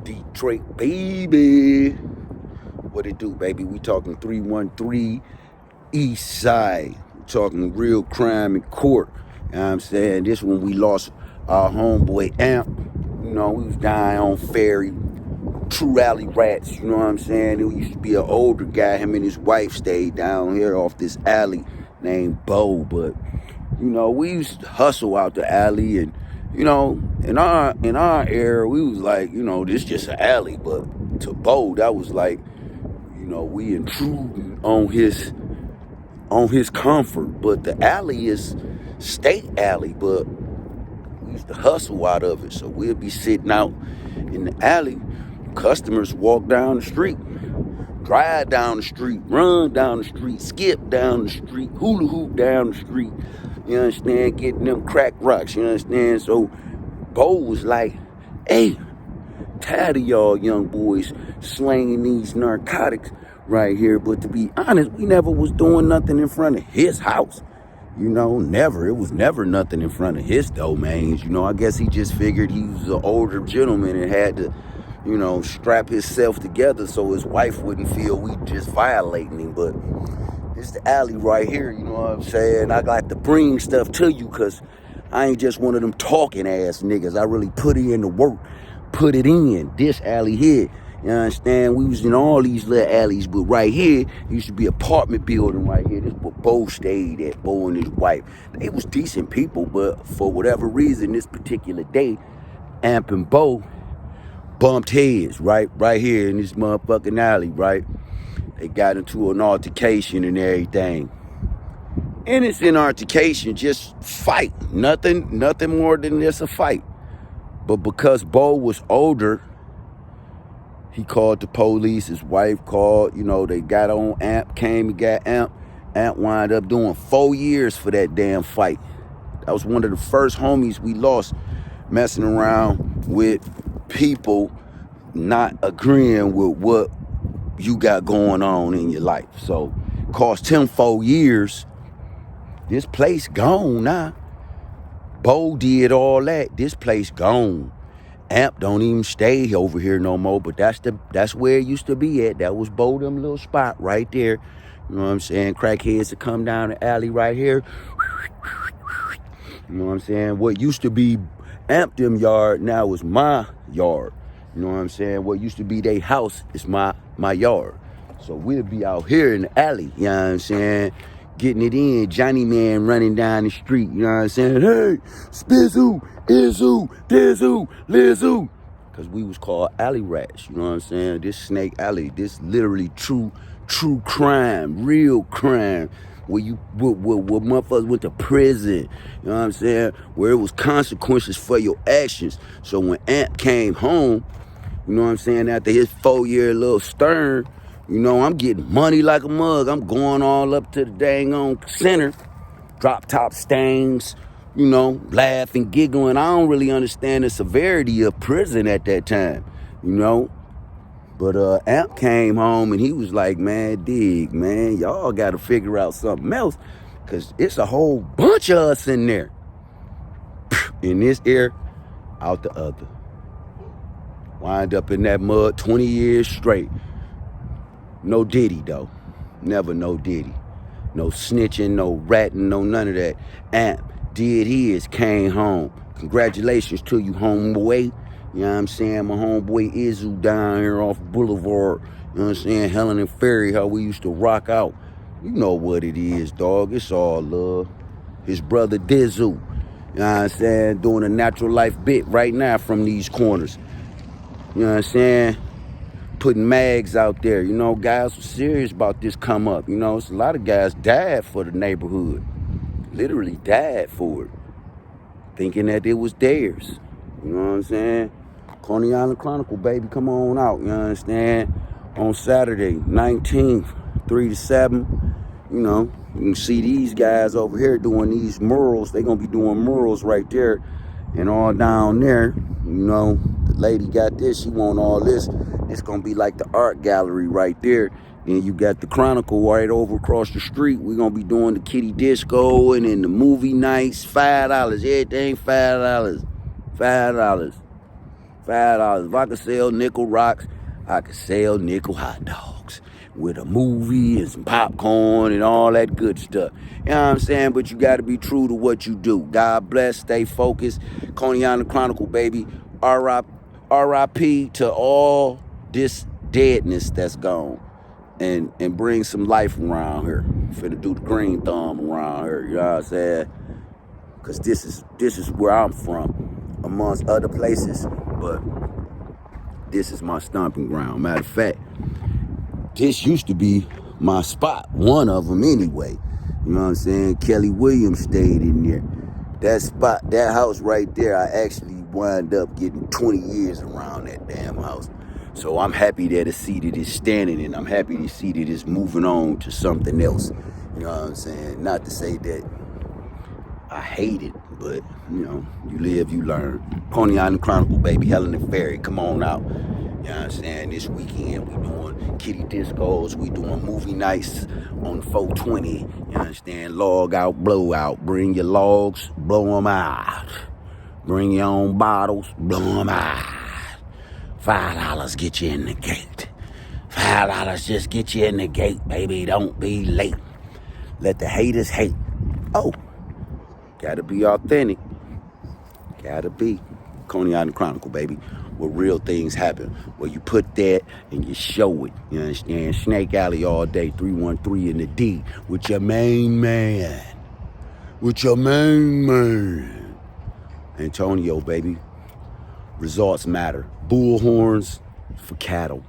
Detroit, baby. What it do, baby? We talking 313 East Side. We talking real crime in court. You know what I'm saying? This one we lost our homeboy Amp. You know, we was dying on Ferry. True alley rats, you know what I'm saying? It used to be an older guy. Him and his wife stayed down here off this alley named Bo. But, you know, we used to hustle out the alley, and, you know, in our era, we was like, you know, this just an alley. But to Bo, that was like, you know, we intruding on his comfort. But the alley is state alley, but we used to hustle out of it. So we'd be sitting out in the alley. Customers walk down the street, drive down the street, run down the street, skip down the street, hula hoop down the street. You understand? Getting them crack rocks. You understand? So Bo was like, hey, tired of y'all young boys slanging these narcotics right here. But to be honest, we never was doing nothing in front of his house. You know, never. It was never nothing in front of his domains. You know, I guess he just figured he was an older gentleman and had to, you know, strap himself together so his wife wouldn't feel we just violating him. But it's the alley right here, you know what I'm saying? I got to bring stuff to you because I ain't just one of them talking ass niggas. I really put in the work, put it in. This alley here, you understand? We was in all these little alleys, but right here used to be apartment building right here. This is where Bo stayed at, Bo and his wife. They was decent people, but for whatever reason, this particular day, Amp and Bo bumped heads right here in this motherfucking alley, right? They got into an altercation and everything. Innocent altercation, just fight. Nothing more than just a fight. But because Bo was older, he called the police. His wife called, you know, they got on Amp, came and got Amp. Amp wound up doing 4 years for that damn fight. That was one of the first homies we lost messing around with people not agreeing with what you got going on in your life. So cost him 4 years. This place gone now. Bo did all that. This place gone. Amp don't even stay over here no more, but that's where it used to be at. That was Bo them little spot right there. You know what I'm saying? Crackheads to come down the alley right here. You know what I'm saying? What used to be Amp them yard now is my yard. You know what I'm saying? What used to be their house is my yard. So we'll be out here in the alley, you know what I'm saying? Getting it in, Johnny Man running down the street, you know what I'm saying? Hey, Spizzoo, Izzoo, Dizzoo, Lizzoo. Because we was called alley rats, you know what I'm saying? This Snake Alley, this literally true crime, real crime. Where motherfuckers went to prison, you know what I'm saying? Where it was consequences for your actions. So when Amp came home, you know what I'm saying, after his 4-year little stern, you know, I'm getting money like a mug. I'm going all up to the dang on center, drop top stains, you know, laughing, giggling. I don't really understand the severity of prison at that time, you know. But Amp came home and he was like, man, dig, man, y'all got to figure out something else because it's a whole bunch of us in there. In this ear, out the other. Wind up in that mud 20 years straight. No Diddy, though. Never no Diddy. No snitching, no ratting, no none of that. Amp did his, came home. Congratulations to you, homeboy. You know what I'm saying? My homeboy IZZO down here off Boulevard. You know what I'm saying? Helen and Ferry, how we used to rock out. You know what it is, dog. It's all love. His brother DIZZO. You know what I'm saying? Doing a natural life bit right now from these corners. You know what I'm saying? Putting mags out there. You know, guys were serious about this come up. You know, it's a lot of guys died for the neighborhood. Literally died for it. Thinking that it was theirs. You know what I'm saying? Coney Island Chronicle, baby, come on out. You understand? On Saturday, 19th, 3 to 7. You know, you can see these guys over here doing these murals. They're going to be doing murals right there and all down there. You know, the lady got this. She want all this. It's going to be like the art gallery right there. Then you got the Chronicle right over across the street. We're going to be doing the kitty disco and then the movie nights. $5. Everything $5. $5. $5. If I could sell nickel rocks, I could sell nickel hot dogs with a movie and some popcorn and all that good stuff. You know what I'm saying? But you got to be true to what you do. God bless. Stay focused. Coney Island Chronicle, baby. R.I.P. to all this deadness that's gone. And bring some life around here. Finna do the green thumb around here. You know what I'm saying? Because this is where I'm from, amongst other places. But this is my stomping ground. Matter of fact, this used to be my spot, one of them anyway. You know what I'm saying? Kelly Williams stayed in there. That spot, that house right there, I actually wound up getting 20 years around that damn house. So I'm happy that a seat it is standing, and I'm happy to see that it's moving on to something else. You know what I'm saying? Not to say that I hate it, but, you know, you live, you learn. Coney Island Chronicle, baby. Helen and Ferry, come on out. You know what I'm saying? This weekend we doing kitty discos. We doing movie nights on 420. You understand? Log out, blow out. Bring your logs, blow them out. Bring your own bottles, blow them out. $5 get you in the gate. $5 just get you in the gate, baby. Don't be late. Let the haters hate. Oh, gotta be authentic. Gotta be. Coney Island Chronicle, baby. Where real things happen. Where you put that and you show it. You understand? Snake Alley all day. 313 in the D. With your main man. With your main man. Antonio, baby. Results matter. Bull horns for cattle.